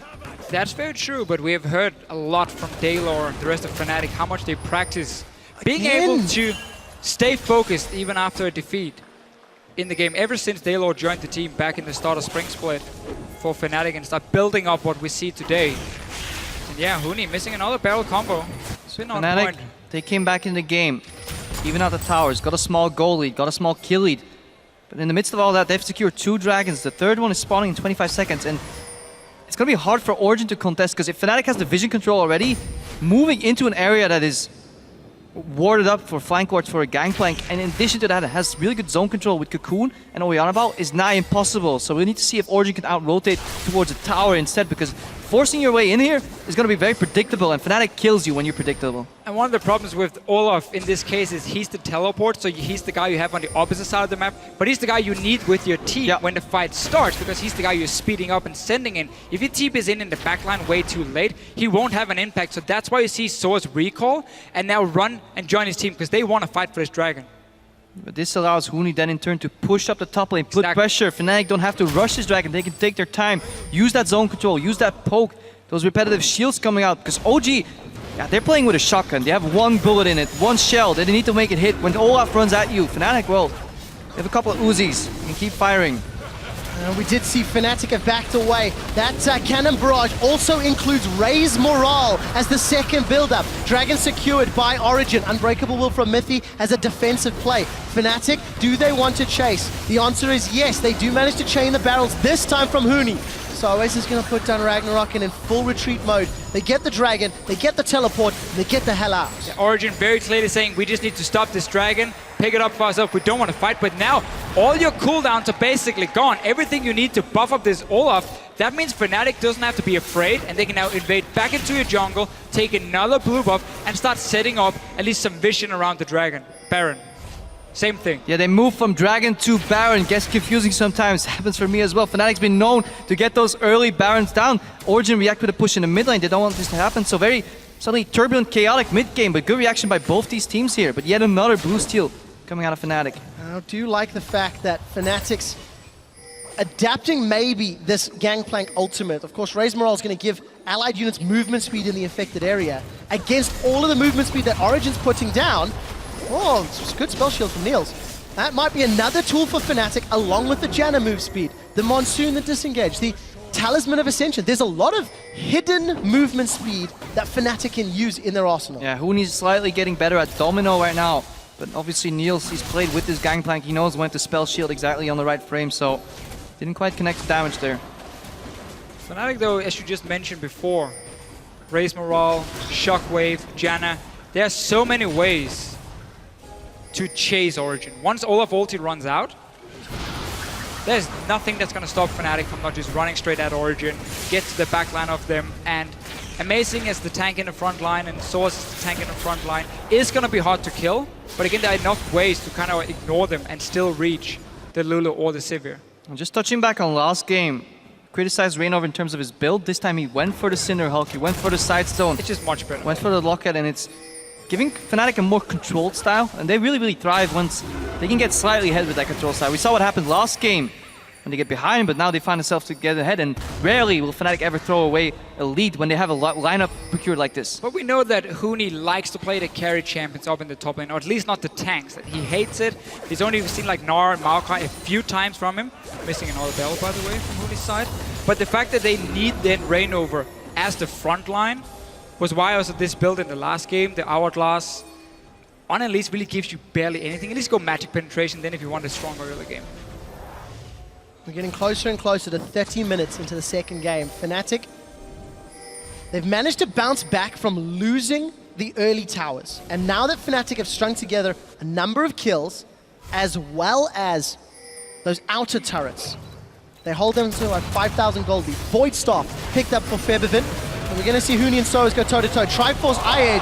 That's very true, but we have heard a lot from Daylor and the rest of Fnatic, how much they practice being able to stay focused even after a defeat in the game. Ever since Daylor joined the team back in the start of Spring Split for Fnatic and start building up what we see today. And yeah, Huni missing another barrel combo. It's been on point. They came back in the game, even out the towers, got a small goal lead, got a small kill lead. But in the midst of all that, they've secured 2 dragons. The third one is spawning in 25 seconds. And it's going to be hard for Origen to contest, because if Fnatic has the vision control already, moving into an area that is warded up for flank wards for a Gangplank, and in addition to that, it has really good zone control with Cocoon and Orianna is nigh impossible. So we need to see if Origen can out-rotate towards a tower instead, because forcing your way in here is going to be very predictable, and Fnatic kills you when you're predictable. And one of the problems with Olaf in this case is he's the teleport, so he's the guy you have on the opposite side of the map, but he's the guy you need with your team when the fight starts, because he's the guy you're speeding up and sending in. If your team is in the backline way too late, he won't have an impact, so that's why you see Soas recall and now run and join his team, because they want to fight for this dragon. But this allows Huni then in turn to push up the top lane, put pressure. Fnatic don't have to rush this dragon, they can take their time, use that zone control, use that poke, those repetitive shields coming out, because OG, they're playing with a shotgun. They have 1 bullet in it, 1 shell, they need to make it hit. When Olaf runs at you, Fnatic, well, they have a couple of Uzis, you can keep firing. We did see Fnatic have backed away. That Cannon Barrage also includes Raise Morale as the second build-up. Dragon secured by Origen. Unbreakable Will from Mithy as a defensive play. Fnatic, do they want to chase? The answer is yes. They do manage to chain the barrels, this time from Huni. So Oasis is going to put down Ragnarok and in full retreat mode. They get the dragon, they get the teleport, they get the hell out. Origen very clearly saying, we just need to stop this dragon, pick it up for ourselves, we don't want to fight, but now all your cooldowns are basically gone. Everything you need to buff up this Olaf, that means Fnatic doesn't have to be afraid, and they can now invade back into your jungle, take another blue buff, and start setting up at least some vision around the dragon. Baron. Same thing. Yeah, they move from Dragon to Baron. Gets confusing sometimes. Happens for me as well. Fnatic's been known to get those early Barons down. Origen react with a push in the mid lane. They don't want this to happen. So very suddenly turbulent, chaotic mid game. But good reaction by both these teams here. But yet another blue steal coming out of Fnatic. I do like the fact that Fnatic's adapting maybe this Gangplank ultimate. Of course, Raise Morale is going to give allied units movement speed in the affected area. Against all of the movement speed that Origen's putting down, oh, it's a good spell shield from Niels. That might be another tool for Fnatic, along with the Janna move speed, the Monsoon, the disengage, the Talisman of Ascension. There's a lot of hidden movement speed that Fnatic can use in their arsenal. Yeah, Huni's slightly getting better at Domino right now. But obviously Niels, he's played with his Gangplank. He knows when to spell shield exactly on the right frame, so didn't quite connect the damage there. Fnatic though, as you just mentioned before, raise morale, shockwave, Janna. There are so many ways to chase Origen. Once Olaf ulti runs out, there's nothing that's going to stop Fnatic from not just running straight at Origen, get to the back line of them, and amazing as the tank in the front line and Source is the tank in the front line, is going to be hard to kill, but again there are enough ways to kind of ignore them and still reach the Lulu or the Sivir. And just touching back on last game, criticized Reignover in terms of his build. This time he went for the Cinder Hulk, he went for the side stone. It's just much better. Went for the Locket, and it's giving Fnatic a more controlled style, and they really thrive once they can get slightly ahead with that control style. We saw what happened last game when they get behind, but now they find themselves to get ahead, and rarely will Fnatic ever throw away a lead when they have a lineup procured like this. But we know that Huni likes to play the carry champions up in the top lane, or at least not the tanks. He hates it. He's only seen like Gnar and Maokai a few times from him. Missing another bell, by the way, from Huni's side. But the fact that they need then Reignover as the front line was why also this build in the last game, the Hourglass, on at least really gives you barely anything. At least go magic penetration then if you want a stronger early game. We're getting closer and closer to 30 minutes into the second game. Fnatic, they've managed to bounce back from losing the early towers. And now that Fnatic have strung together a number of kills, as well as those outer turrets, they hold them to like 5,000 gold lead. Void Staff picked up for Febiven. And we're going to see Huni and Soaz go toe-to-toe. Triforce Eye Edge,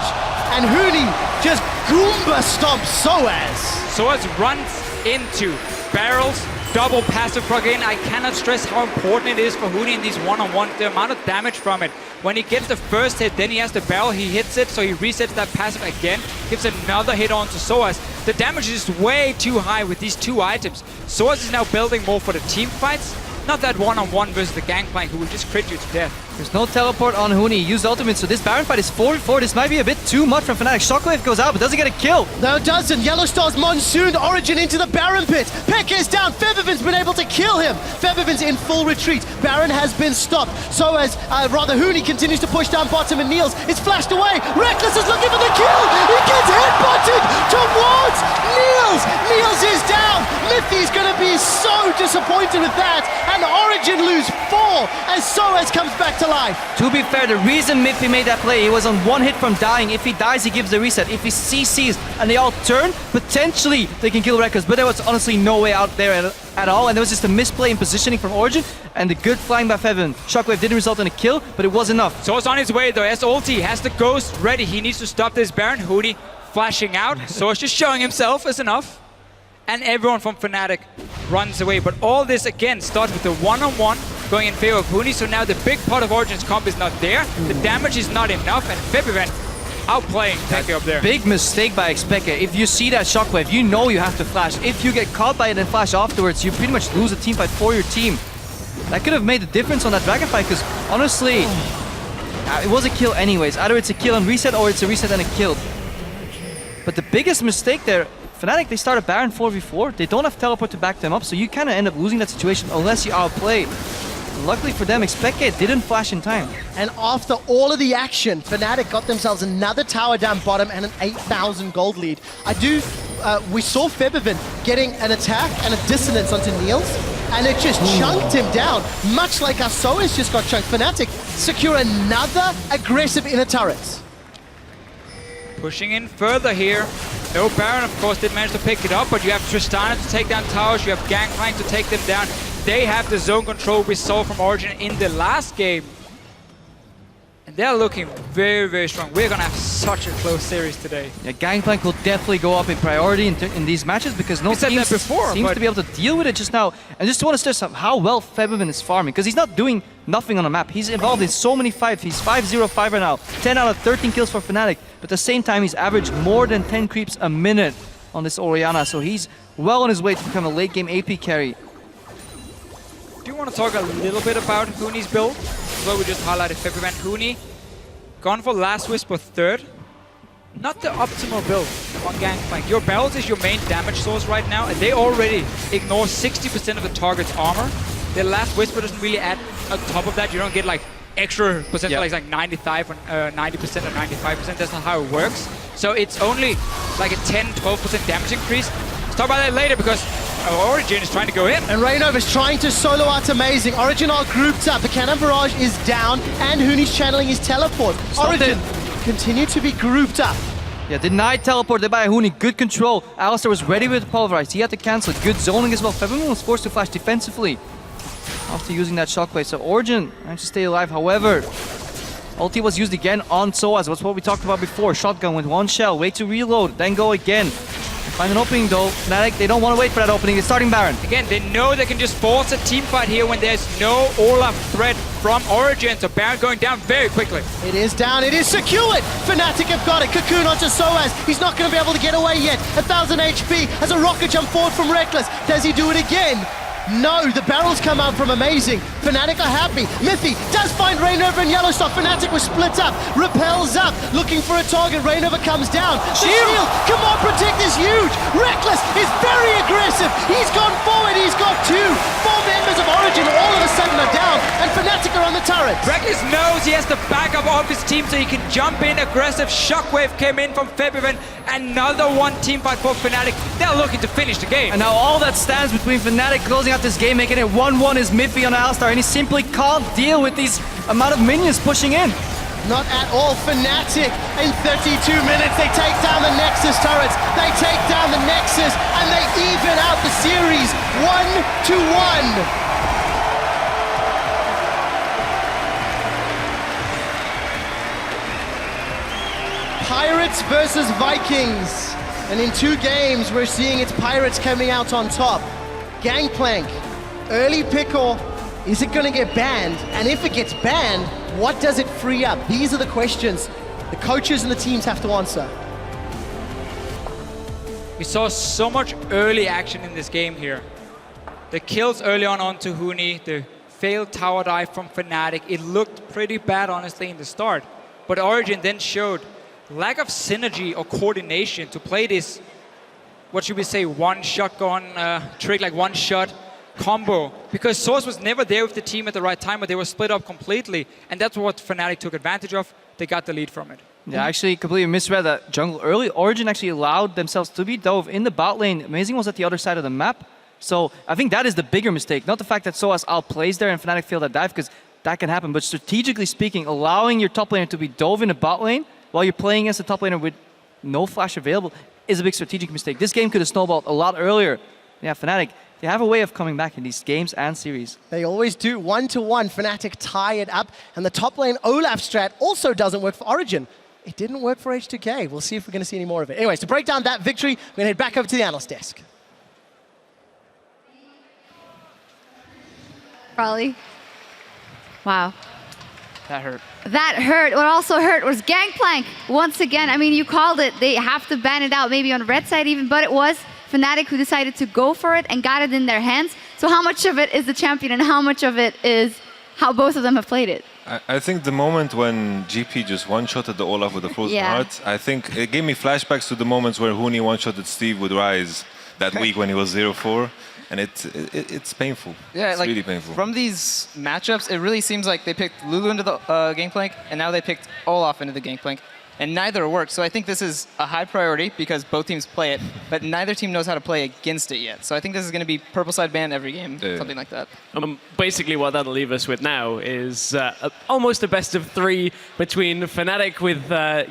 and Huni just Goomba stomps Soaz. Soaz runs into barrels, double passive proc in. I cannot stress how important it is for Huni in these one-on-one. The amount of damage from it. When he gets the first hit, then he has the barrel, he hits it, so he resets that passive again, gives another hit on to Soaz. The damage is way too high with these two items. Soaz is now building more for the team fights, not that one-on-one versus the Gangplank who will just crit you to death. There's no teleport on Huni. He used ultimate, so this Baron fight is 4v4. This might be a bit too much from Fnatic. Shockwave goes out, but doesn't get a kill. No, it doesn't. Yellowstar's Monsoon Origen into the Baron pit. Pekka is down. Febiven's been able to kill him. Febiven's in full retreat. Baron has been stopped. So as Huni continues to push down bottom, and Niels is flashed away. Reckless is looking for the kill. He gets headbutted towards Niels. Niels is down. Miffy's going to be so disappointed with that. And Origen lose 4 as Soaz comes back to life. To be fair, the reason Miffy made that play, he was on one hit from dying. If he dies, he gives the reset. If he CCs and they all turn, potentially they can kill Reckless. But there was honestly no way out there at all. And there was just a misplay in positioning from Origen and the good flying by Febiven. Shockwave didn't result in a kill, but it was enough. So it's on his way though. As ulti has the Ghost ready. He needs to stop this Baron. Huni flashing out. So it's just showing himself is enough. And everyone from Fnatic runs away. But all this again starts with the one-on-one going in favor of Huni. So now the big part of Origen's comp is not there. The damage is not enough. And Febiven outplaying Pekka up there. Big mistake by Xpeke. If you see that Shockwave, you know you have to flash. If you get caught by it and flash afterwards, you pretty much lose a team fight for your team. That could have made the difference on that Dragon fight, because honestly, it was a kill anyways. Either it's a kill and reset, or it's a reset and a kill. But the biggest mistake there, Fnatic, they start a Baron 4v4. They don't have teleport to back them up, so you kind of end up losing that situation unless you outplay. Luckily for them, Xpeke didn't flash in time. And after all of the action, Fnatic got themselves another tower down bottom and an 8,000 gold lead. We saw Febiven getting an attack and a dissonance onto Niels, and it just chunked him down, much like our Soaz just got chunked. Fnatic secure another aggressive inner turret. Pushing in further here. No Baron, of course, did manage to pick it up, but you have Tristana to take down towers, you have Gangplank to take them down. They have the zone control we saw from Origen in the last game. And they're looking very, very strong. We're going to have such a close series today. Yeah, Gangplank will definitely go up in priority in these matches, because no team seems to be able to deal with it just now. And just want to stress how well Febiven is farming, because he's not doing nothing on the map. He's involved in so many fights. He's 5-0-5 right now. 10 out of 13 kills for Fnatic. But at the same time, he's averaged more than 10 creeps a minute on this Orianna. So he's well on his way to become a late game AP carry. Do you want to talk a little bit about Huni's build? Well, we just highlighted Febiven. Huni, gone for Last Whisper third. not the optimal build on Gangplank. Your barrels is your main damage source right now, and they already ignore 60% of the target's armor. The last Whisper doesn't really add on top of that. You don't get like extra percent, like 95 or 90% or 95%. That's not how it works. So it's only like a 10-12% damage increase. Let's talk about that later because Origen is trying to go in. And Reynov is trying to solo out amazing. Origen are grouped up. The Cannon Barrage is down, and Huni's channeling his teleport. Origen continue to be grouped up. Yeah, denied teleport there by Huni. Good control. Alistar was ready with Pulverize. He had to cancel. Good zoning as well. February was forced to flash defensively after using that shockwave. So Origen managed to stay alive. However, ulti was used again on Soaz. That's what we talked about before. Shotgun with one shell. Wait to reload, then go again. Find an opening though. Fnatic, they don't want to wait for that opening. They're starting Baron. Again, they know they can just force a team fight here when there's no Olaf threat from Origen. So Baron going down very quickly. It is down, it is secured! Fnatic have got it, Cocoon onto Soaz. He's not going to be able to get away yet. 1000 HP as a rocket jump forward from Reckless. Does he do it again? No, the barrels come out from amazing. Fnatic are happy. Mythy does find Rainover and Yellowstar. Fnatic was split up, repels up, looking for a target. Rainover comes down. The shield, come on, protect is huge. Reckless is very aggressive. He's gone forward, he's got 2. 4 members of Origen all of a sudden are down, and Fnatic are on the turret. Reckless knows he has the backup of his team so he can jump in aggressive. Shockwave came in from February. Another one team fight for Fnatic. They're looking to finish the game. And now all that stands between Fnatic closing out this game, making it 1-1 is Miffy on Alistar, and he simply can't deal with these amount of minions pushing in. Not at all. Fnatic in 32 minutes. They take down the Nexus turrets. They take down the Nexus, and they even out the series 1-1. Pirates versus Vikings. And in 2 games, we're seeing it's Pirates coming out on top. Gangplank, early pickle, is it going to get banned? And if it gets banned, what does it free up? These are the questions the coaches and the teams have to answer. We saw so much early action in this game here. The kills early on onto Huni, the failed tower dive from Fnatic. It looked pretty bad, honestly, in the start. But Origen then showed lack of synergy or coordination to play this, what should we say, one shotgun trick, like one shot combo. Because Source was never there with the team at the right time, but they were split up completely. And that's what Fnatic took advantage of. They got the lead from it. Yeah, actually completely misread that jungle early. Origen actually allowed themselves to be dove in the bot lane. Amazing was at the other side of the map. So I think that is the bigger mistake. Not the fact that Soaz outplays there and Fnatic failed that dive, because that can happen. But strategically speaking, allowing your top laner to be dove in the bot lane while you're playing against a top laner with no flash available is a big strategic mistake. This game could have snowballed a lot earlier. Yeah, Fnatic, they have a way of coming back in these games and series. They always do. 1-1, Fnatic tie it up. And the top lane Olaf strat also doesn't work for Origen. It didn't work for H2K. We'll see if we're going to see any more of it. Anyways, to break down that victory, we're going to head back over to the analyst desk. Probably. Wow. That hurt. That hurt. What also hurt was Gangplank. Once again, I mean, you called it. They have to ban it out, maybe on red side even, but it was Fnatic who decided to go for it and got it in their hands. So how much of it is the champion and how much of it is how both of them have played it? I think the moment when GP just one-shotted the Olaf with the Frozen Heart, I think it gave me flashbacks to the moments where Huni one-shotted Steve with Rise that week when he was 0-4. And it's painful. Yeah, it's like, really painful. From these matchups, it really seems like they picked Lulu into the Gangplank, and now they picked Olaf into the Gangplank, and neither worked. So I think this is a high priority because both teams play it, but neither team knows how to play against it yet. So I think this is going to be purple side ban every game, something like that. Basically, what that'll leave us with now is almost a best of 3 between Fnatic with a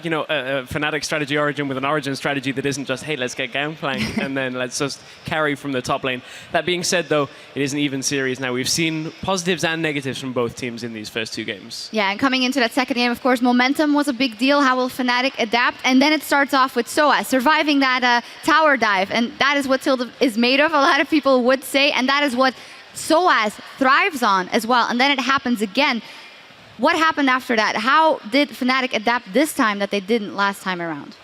Fnatic strategy Origen with an Origen strategy that isn't just, hey, let's get Gangplank and then let's just carry from the top lane. That being said, though, it is an even series now. We've seen positives and negatives from both teams in these first 2 games. Yeah, and coming into that second game, of course, momentum was a big deal. How will Fnatic adapt? And then it starts off with Soaz surviving that tower dive, and that is what Tilda is made of, a lot of people would say, and that is what Soaz thrives on as well. And then it happens again. What happened after that? How did Fnatic adapt this time that they didn't last time around?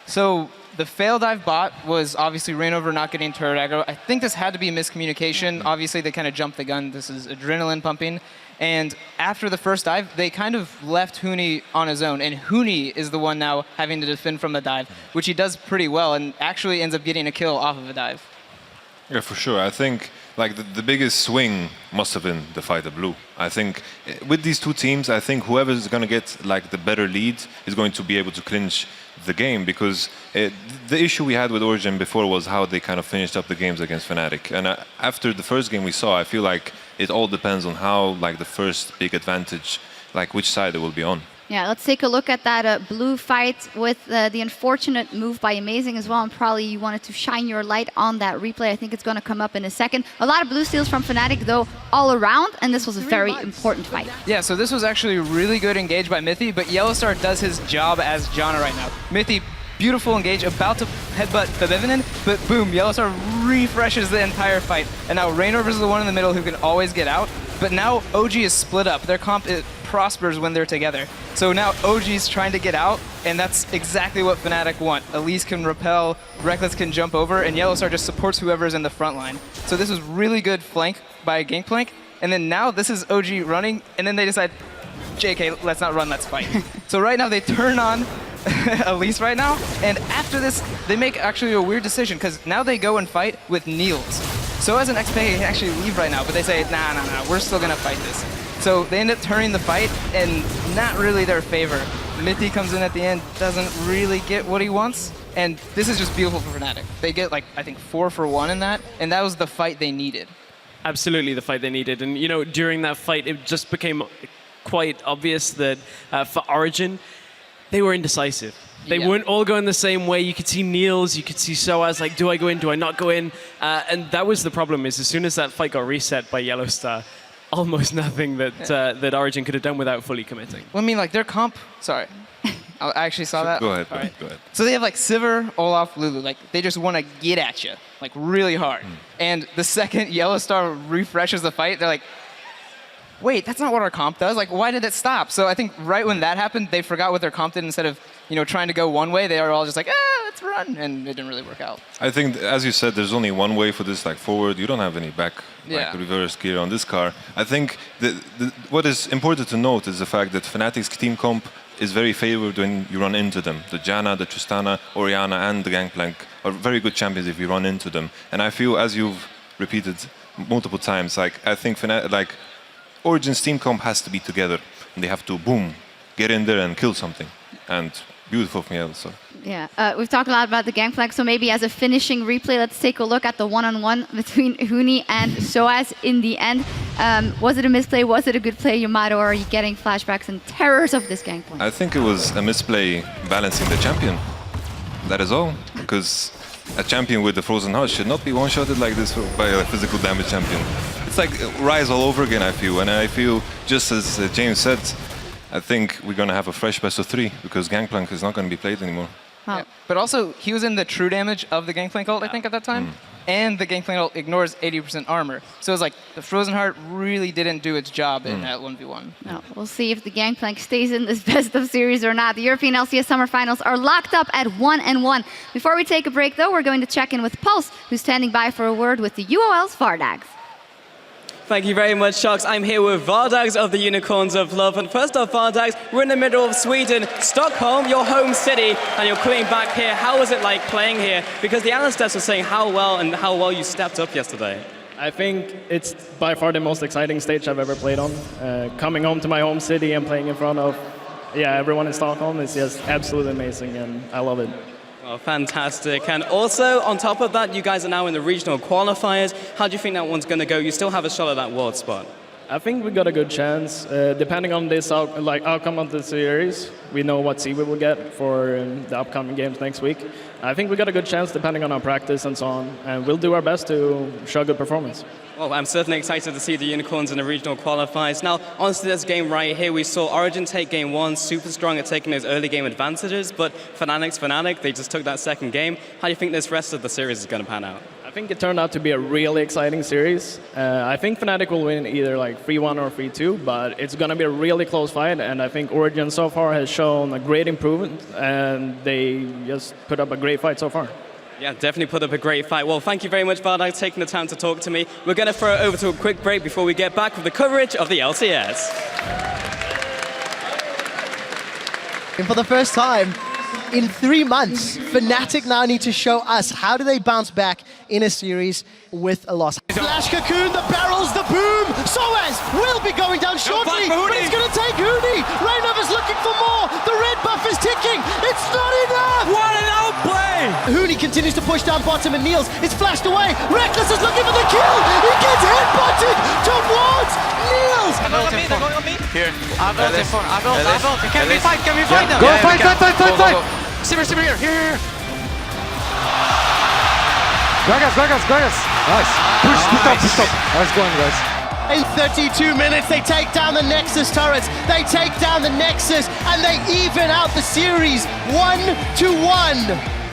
So the fail dive bot was obviously Rainover not getting turret aggro. I think this had to be a miscommunication. Obviously, they kind of jumped the gun. This is adrenaline pumping. And after the first dive, they kind of left Huni on his own. And Huni is the one now having to defend from the dive, which he does pretty well and actually ends up getting a kill off of a dive. Yeah, for sure. I think like the biggest swing must have been the fight at blue. I think with these two teams, I think whoever is going to get like the better lead is going to be able to clinch the game, because the issue we had with Origen before was how they kind of finished up the games against Fnatic. And after the first game we saw, I feel like it all depends on how like the first big advantage, like which side it will be on. Yeah, let's take a look at that blue fight with the unfortunate move by Amazing as well. And probably you wanted to shine your light on that replay. I think it's going to come up in a second. A lot of blue steals from Fnatic, though, all around. And this was a very important fight. Yeah, so this was actually really good engage by Mythy, but Yellowstar does his job as Janna right now. Mythy, beautiful engage, about to headbutt the Vivinen, but boom, Yellowstar refreshes the entire fight. And now Rainover is the one in the middle who can always get out. But now OG is split up. Their comp prospers when they're together. So now OG's trying to get out, and that's exactly what Fnatic want. Elise can repel, Reckless can jump over, and Yellowstar just supports whoever's in the front line. So this was really good flank by Gangplank, and then now this is OG running, and then they decide, JK, let's not run, let's fight. So right now they turn on Elise right now, and after this, they make actually a weird decision, because now they go and fight with Niels. So as an XP, they can actually leave right now, but they say, nah, we're still gonna fight this. So they end up turning the fight, and not really their favor. Mythy comes in at the end, doesn't really get what he wants, and this is just beautiful for Fnatic. They get, like, I think 4 for 1 in that, and that was the fight they needed. Absolutely the fight they needed. And, you know, during that fight, it just became quite obvious that for Origen, they were indecisive. They weren't all going the same way. You could see Niels, you could see Soaz, like, do I go in, do I not go in? And that was the problem, is as soon as that fight got reset by Yellowstar, almost nothing that that Origen could have done without fully committing. Well, I mean, like, their comp, sorry. I actually saw that. Go ahead, All right. go ahead. So they have, like, Sivir, Olaf, Lulu. Like, they just want to get at you, like, really hard. And the second Yellowstar refreshes the fight, they're like, wait, that's not what our comp does. Like, why did it stop? So I think right when that happened, they forgot what their comp did. Instead of, you know, trying to go one way, they are all just like, let's run. And it didn't really work out. I think, as you said, there's only one way for this, like forward. You don't have any back, like reverse gear on this car. I think what is important to note is the fact that Fnatic's team comp is very favored when you run into them. The Janna, the Tristana, Oriana, and the Gangplank are very good champions if you run into them. And I feel, as you've repeated multiple times, like I think Origin's team comp has to be together, and they have to, boom, get in there and kill something. And beautiful from Yellowstar. Yeah, we've talked a lot about the Gangplank, so maybe as a finishing replay, let's take a look at the one-on-one between Huni and Soaz in the end. Was it a misplay? Was it a good play, Yamato, or are you getting flashbacks and terrors of this Gangplank? I think it was a misplay balancing the champion. That is all. Because a champion with the Frozen Heart should not be one-shotted like this by a physical damage champion. It's like Rise all over again, I feel. And I feel, just as James said, I think we're going to have a fresh best of 3 because Gangplank is not going to be played anymore. Wow. Yeah. But also, he was in the true damage of the Gangplank ult, I think, at that time. And the Gangplank ult ignores 80% armor. So it's like, the Frozen Heart really didn't do its job in that 1v1. No, we'll see if the Gangplank stays in this best of series or not. The European LCS Summer Finals are locked up at 1-1. Before we take a break, though, we're going to check in with Pulse, who's standing by for a word with the UOL's Vardags. Thank you very much, Sharks. I'm here with Vardags of the Unicorns of Love. And first off, Vardags, we're in the middle of Sweden, Stockholm, your home city, and you're coming back here. How was it like playing here? Because the analysts were saying how well you stepped up yesterday. I think it's by far the most exciting stage I've ever played on. Coming home to my home city and playing in front of everyone in Stockholm is just absolutely amazing, and I love it. Well, fantastic. And also, on top of that, you guys are now in the regional qualifiers. How do you think that one's going to go? You still have a shot at that world spot. I think we got a good chance. Depending on this outcome of the series, we know what seed we will get for the upcoming games next week. I think we got a good chance depending on our practice and so on. And we'll do our best to show good performance. Well, I'm certainly excited to see the Unicorns in the regional qualifiers. Now, on to this game right here. We saw Origen take game 1, super strong at taking those early game advantages, but Fnatic, they just took that second game. How do you think this rest of the series is going to pan out? I think it turned out to be a really exciting series. I think Fnatic will win either like 3-1 or 3-2, but it's going to be a really close fight, and I think Origen so far has shown a great improvement, and they just put up a great fight so far. Yeah, definitely put up a great fight. Well, thank you very much, Vardag, taking the time to talk to me. We're going to throw it over to a quick break before we get back with the coverage of the LCS. And for the first time in 3 months, Fnatic now need to show us how do they bounce back in a series with a loss. Flash Cocoon, the barrels, the boom! Soaz will be going down shortly, but it's going to take Huni! Rainover's looking for more! The red buff is ticking! It's not enough! What an outplay! Huni continues to push down bottom and Niels is flashed away! Reckless is looking for the kill! He gets headbutted towards Niels! They're going on me, they're going on me! Here. I've ult in front, I've ult. Can we fight them? Go, fight! Simmer, here! Gragas! Nice. Push up. Nice going, guys. In 32 minutes, they take down the Nexus turrets. They take down the Nexus, and they even out the series 1-1.